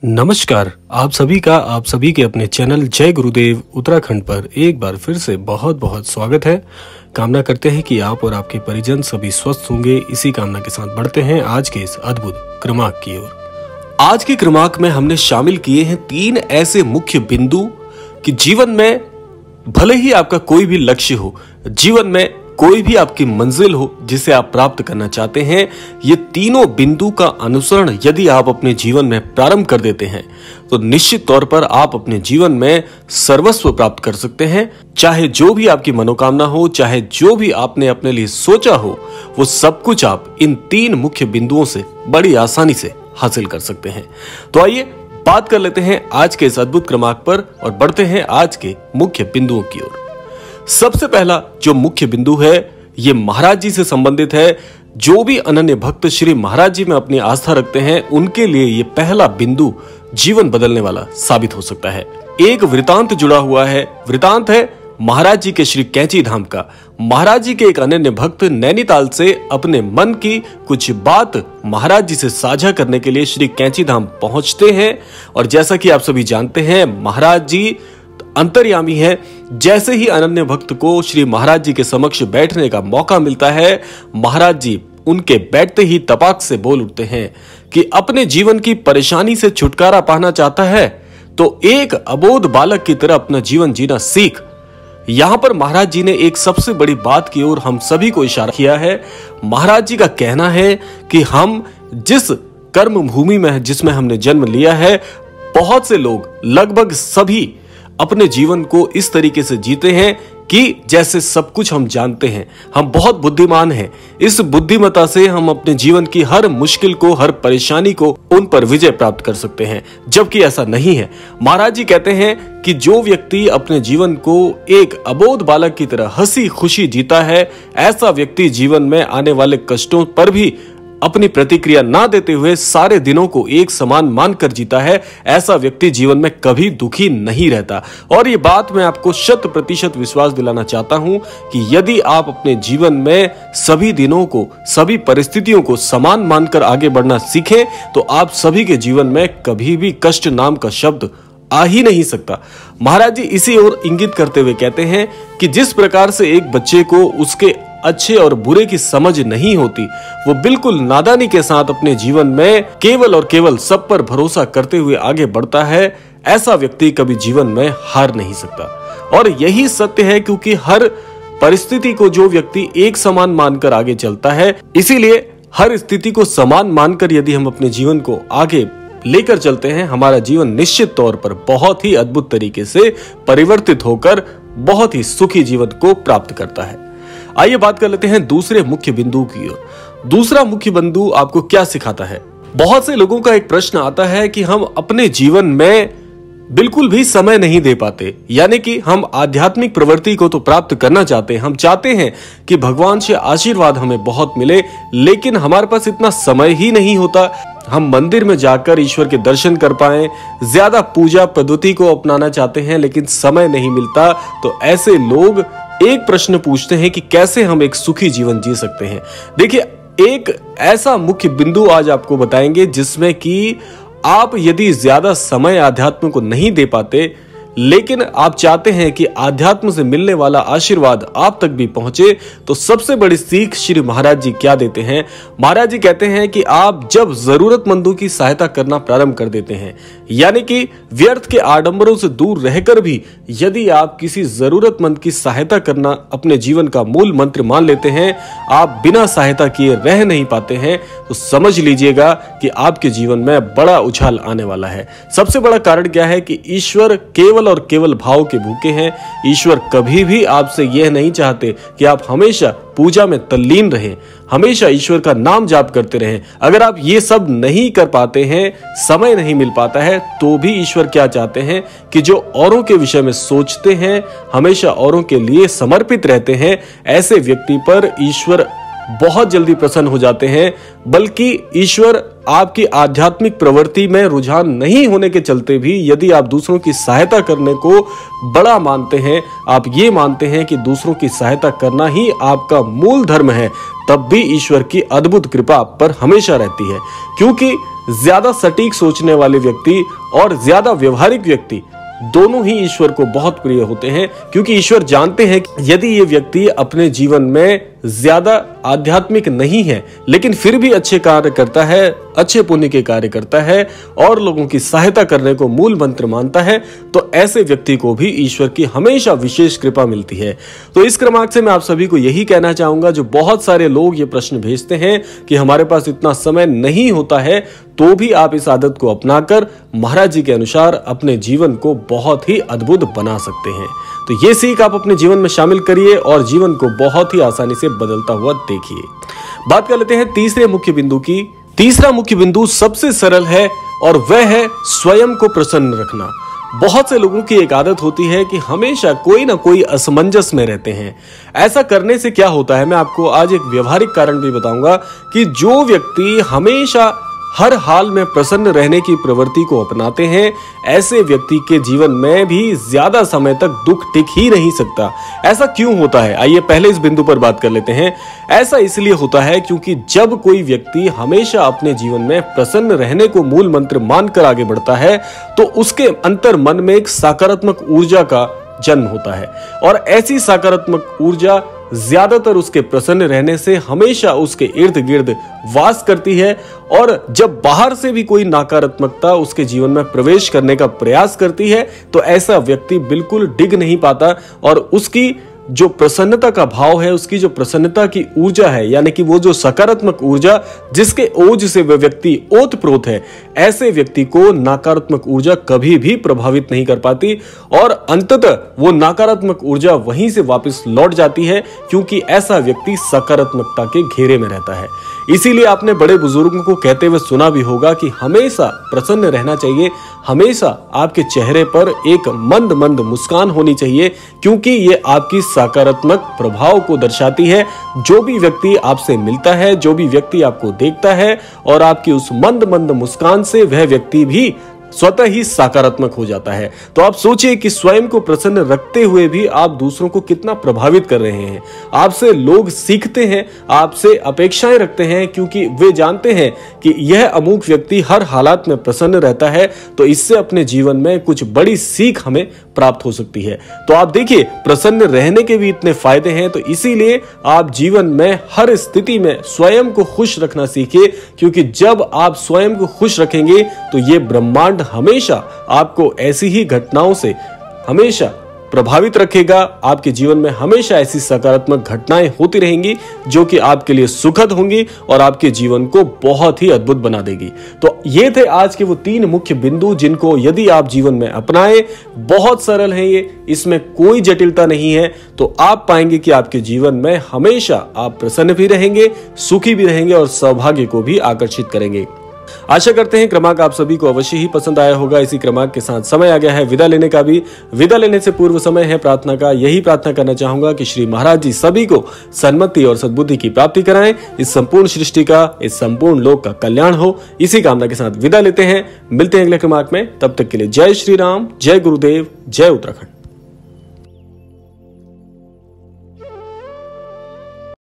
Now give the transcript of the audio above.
नमस्कार, आप सभी के अपने चैनल जय गुरुदेव उत्तराखंड पर एक बार फिर से बहुत बहुत स्वागत है। कामना करते हैं कि आप और आपके परिजन सभी स्वस्थ होंगे। इसी कामना के साथ बढ़ते हैं आज के इस अद्भुत क्रमांक की ओर। आज के क्रमांक में हमने शामिल किए हैं 3 ऐसे मुख्य बिंदु कि जीवन में भले ही आपका कोई भी लक्ष्य हो, जीवन में कोई भी आपकी मंजिल हो जिसे आप प्राप्त करना चाहते हैं, ये तीनों बिंदु का अनुसरण यदि आप अपने जीवन में प्रारंभ कर देते हैं तो निश्चित तौर पर आप अपने जीवन में सर्वस्व प्राप्त कर सकते हैं। चाहे जो भी आपकी मनोकामना हो, चाहे जो भी आपने अपने लिए सोचा हो, वो सब कुछ आप इन 3 मुख्य बिंदुओं से बड़ी आसानी से हासिल कर सकते हैं। तो आइए बात कर लेते हैं आज के इस अद्भुत क्रमांक पर और बढ़ते हैं आज के मुख्य बिंदुओं की ओर। सबसे पहला जो मुख्य बिंदु है ये महाराज जी से संबंधित है। जो भी अनन्य भक्त श्री महाराज जी में अपनी आस्था रखते हैं उनके लिए ये पहला बिंदु जीवन बदलने वाला साबित हो सकता है। एक वृतांत जुड़ा हुआ है। वृतांत है महाराज जी के श्री कैंची धाम का। महाराज जी के एक अनन्य भक्त नैनीताल से अपने मन की कुछ बात महाराज जी से साझा करने के लिए श्री कैंची धाम पहुंचते हैं और जैसा कि आप सभी जानते हैं महाराज जी अंतर्यामी है। जैसे ही अनन्य भक्त को श्री महाराज जी के समक्ष बैठने का मौका मिलता है, महाराज जी उनके बैठते ही तपाक से बोल उठते हैं कि अपने जीवन की परेशानी से छुटकारा पाना चाहता है तो एक अबोध बालक की तरह अपना जीवन जीना सीख। यहां पर महाराज जी ने एक सबसे बड़ी बात की ओर हम सभी को इशारा किया है। महाराज जी का कहना है कि हम जिस कर्म भूमि में जिसमें हमने जन्म लिया है, बहुत से लोग लगभग सभी अपने जीवन को इस तरीके से जीते हैं कि जैसे सब कुछ हम जानते हैं, हम बहुत बुद्धिमान हैं। इस बुद्धिमत्ता से हम अपने जीवन की हर मुश्किल को, हर परेशानी को उन पर विजय प्राप्त कर सकते हैं, जबकि ऐसा नहीं है। महाराज जी कहते हैं कि जो व्यक्ति अपने जीवन को एक अबोध बालक की तरह हंसी खुशी जीता है, ऐसा व्यक्ति जीवन में आने वाले कष्टों पर भी अपनी प्रतिक्रिया ना देते हुए सारे दिनों को एक समान मानकर जीता है, ऐसा व्यक्ति जीवन में कभी दुखी नहीं रहता। और ये बात मैं आपको 100% विश्वास दिलाना चाहता हूं कि यदि आप अपने जीवन में सभी दिनों को, सभी परिस्थितियों को समान मानकर आगे बढ़ना सीखें तो आप सभी के जीवन में कभी भी कष्ट नाम का शब्द आ ही नहीं सकता। महाराज जी इसी ओर इंगित करते हुए कहते हैं कि जिस प्रकार से एक बच्चे को उसके अच्छे और बुरे की समझ नहीं होती, वो बिल्कुल नादानी के साथ अपने जीवन में केवल और केवल सब पर भरोसा करते हुए आगे बढ़ता है, ऐसा व्यक्ति कभी जीवन में हार नहीं सकता। और यही सत्य है, क्योंकि हर परिस्थिति को जो व्यक्ति एक समान मानकर आगे चलता है, इसीलिए हर स्थिति को समान मानकर यदि हम अपने जीवन को आगे लेकर चलते हैं, हमारा जीवन निश्चित तौर पर बहुत ही अद्भुत तरीके से परिवर्तित होकर बहुत ही सुखी जीवन को प्राप्त करता है। आइए बात कर लेते हैं दूसरे मुख्य बिंदु की ओर। दूसरा मुख्य बिंदु आपको क्या सिखाता है? बहुत से लोगों का एक प्रश्न आता है कि हम अपने जीवन में बिल्कुल भी समय नहीं दे पाते, यानी कि हम आध्यात्मिक प्रवृत्ति को तो प्राप्त करना चाहते हैं, हम चाहते हैं कि भगवान से आशीर्वाद हमें बहुत मिले, लेकिन हमारे पास इतना समय ही नहीं होता हम मंदिर में जाकर ईश्वर के दर्शन कर पाएं। ज्यादा पूजा पद्धति को अपनाना चाहते हैं लेकिन समय नहीं मिलता। तो ऐसे लोग एक प्रश्न पूछते हैं कि कैसे हम एक सुखी जीवन जी सकते हैं। देखिए, एक ऐसा मुख्य बिंदु आज आपको बताएंगे जिसमें कि आप यदि ज्यादा समय आध्यात्म को नहीं दे पाते, लेकिन आप चाहते हैं कि आध्यात्म से मिलने वाला आशीर्वाद आप तक भी पहुंचे, तो सबसे बड़ी सीख श्री महाराज जी क्या देते हैं? महाराज जी कहते हैं कि आप जब जरूरतमंदों की सहायता करना प्रारंभ कर देते हैं, यानी कि व्यर्थ के आडंबरों से दूर रहकर भी यदि आप किसी जरूरतमंद की सहायता करना अपने जीवन का मूल मंत्र मान लेते हैं, आप बिना सहायता किए रह नहीं पाते हैं, तो समझ लीजिएगा कि आपके जीवन में बड़ा उछाल आने वाला है। सबसे बड़ा कारण क्या है कि ईश्वर केवल और केवल भाव के भूखे हैं। ईश्वर कभी भी आपसे यह नहीं चाहते कि आप हमेशा पूजा में तल्लीन रहें, हमेशा ईश्वर का नाम जाप करते रहें। अगर आप ये सब नहीं कर पाते हैं, समय नहीं मिल पाता है, तो भी ईश्वर क्या चाहते हैं कि जो औरों के विषय में सोचते हैं, हमेशा औरों के लिए समर्पित रहते हैं, ऐसे व्यक्ति पर ईश्वर बहुत जल्दी प्रसन्न हो जाते हैं। बल्कि ईश्वर आपकी आध्यात्मिक प्रवृत्ति में रुझान नहीं होने के चलते भी यदि आप दूसरों की सहायता करने को बड़ा मानते हैं, आप ये मानते हैं कि दूसरों की सहायता करना ही आपका मूल धर्म है, तब भी ईश्वर की अद्भुत कृपा आप पर हमेशा रहती है। क्योंकि ज्यादा सटीक सोचने वाले व्यक्ति और ज्यादा व्यवहारिक व्यक्ति दोनों ही ईश्वर को बहुत प्रिय होते हैं, क्योंकि ईश्वर जानते हैं कि यदि ये व्यक्ति अपने जीवन में ज्यादा आध्यात्मिक नहीं है लेकिन फिर भी अच्छे कार्य करता है, अच्छे पुण्य के कार्य करता है और लोगों की सहायता करने को मूल मंत्र मानता है, तो ऐसे व्यक्ति को भी ईश्वर की हमेशा विशेष कृपा मिलती है। तो इस क्रमांक से मैं आप सभी को यही कहना चाहूंगा, जो बहुत सारे लोग ये प्रश्न भेजते हैं कि हमारे पास इतना समय नहीं होता है, तो भी आप इस आदत को अपनाकर महाराज जी के अनुसार अपने जीवन को बहुत ही अद्भुत बना सकते हैं। तो ये सीख आप अपने जीवन में शामिल करिए और जीवन को बहुत ही आसानी से बदलता हुआ देखिए। बात कर लेते हैं तीसरे मुख्य बिंदु की। तीसरा मुख्य बिंदु सबसे सरल है और वह है स्वयं को प्रसन्न रखना। बहुत से लोगों की एक आदत होती है कि हमेशा कोई ना कोई असमंजस में रहते हैं। ऐसा करने से क्या होता है, मैं आपको आज एक व्यवहारिक कारण भी बताऊंगा कि जो व्यक्ति हमेशा हर हाल में प्रसन्न रहने की प्रवृत्ति को अपनाते हैं, ऐसे व्यक्ति के जीवन में भी ज्यादा समय तक दुख टिक ही नहीं सकता। ऐसा क्यों होता है, आइए पहले इस बिंदु पर बात कर लेते हैं। ऐसा इसलिए होता है क्योंकि जब कोई व्यक्ति हमेशा अपने जीवन में प्रसन्न रहने को मूल मंत्र मानकर आगे बढ़ता है, तो उसके अंतर मन में एक सकारात्मक ऊर्जा का जन्म होता है और ऐसी सकारात्मक ऊर्जा ज्यादातर उसके प्रसन्न रहने से हमेशा उसके इर्द गिर्द वास करती है। और जब बाहर से भी कोई नकारात्मकता उसके जीवन में प्रवेश करने का प्रयास करती है, तो ऐसा व्यक्ति बिल्कुल डिग नहीं पाता और उसकी जो प्रसन्नता का भाव है, उसकी जो प्रसन्नता की ऊर्जा है, यानी कि वो जो सकारात्मक ऊर्जा जिसके ओज से वह व्यक्ति ओतप्रोत है, ऐसे व्यक्ति को नकारात्मक ऊर्जा कभी भी प्रभावित नहीं कर पाती और अंततः वो नकारात्मक ऊर्जा वहीं से वापस लौट जाती है, क्योंकि ऐसा व्यक्ति सकारात्मकता के घेरे में रहता है। इसीलिए आपने बड़े बुजुर्गों को कहते हुए सुना भी होगा कि हमेशा प्रसन्न रहना चाहिए, हमेशा आपके चेहरे पर एक मंद मंद मुस्कान होनी चाहिए, क्योंकि ये आपकी सकारात्मक प्रभाव को दर्शाती है। जो भी व्यक्ति आपसे मिलता है, जो भी व्यक्ति आपको देखता है और आपकी उस मंद मंद मुस्कान से वह व्यक्ति भी स्वतः ही सकारात्मक हो जाता है। तो आप सोचिए कि स्वयं को प्रसन्न रखते हुए भी आप दूसरों को कितना प्रभावित कर रहे हैं। आपसे लोग सीखते हैं, आपसे अपेक्षाएं रखते हैं, क्योंकि वे जानते हैं कि यह अमुक व्यक्ति हर हालात में प्रसन्न रहता है, तो इससे अपने जीवन में कुछ बड़ी सीख हमें प्राप्त हो सकती है। तो आप देखिए, प्रसन्न रहने के भी इतने फायदे हैं, तो इसीलिए आप जीवन में हर स्थिति में स्वयं को खुश रखना सीखिए, क्योंकि जब आप स्वयं को खुश रखेंगे तो ये ब्रह्मांड हमेशा आपको ऐसी ही घटनाओं से हमेशा प्रभावित रखेगा। आपके जीवन में हमेशा ऐसी सकारात्मक घटनाएं होती रहेंगी जो कि आपके लिए सुखद होंगी और आपके जीवन को बहुत ही अद्भुत बना देगी। तो ये थे आज के वो 3 मुख्य बिंदु जिनको यदि आप जीवन में अपनाएं, बहुत सरल है ये, इसमें कोई जटिलता नहीं है, तो आप पाएंगे कि आपके जीवन में हमेशा आप प्रसन्न भी रहेंगे, सुखी भी रहेंगे और सौभाग्य को भी आकर्षित करेंगे। आशा करते हैं क्रमांक आप सभी को अवश्य ही पसंद आया होगा। इसी क्रमांक के साथ समय आ गया है विदा लेने का भी। विदा लेने से पूर्व समय है प्रार्थना का। यही प्रार्थना करना चाहूंगा कि श्री महाराज जी सभी को सन्मति और सद्बुद्धि की प्राप्ति कराएं, इस संपूर्ण सृष्टि का, इस संपूर्ण लोक का कल्याण हो। इसी कामना के साथ विदा लेते हैं, मिलते हैं अगले क्रमांक में। तब तक के लिए जय श्री राम, जय गुरुदेव, जय उत्तराखंड।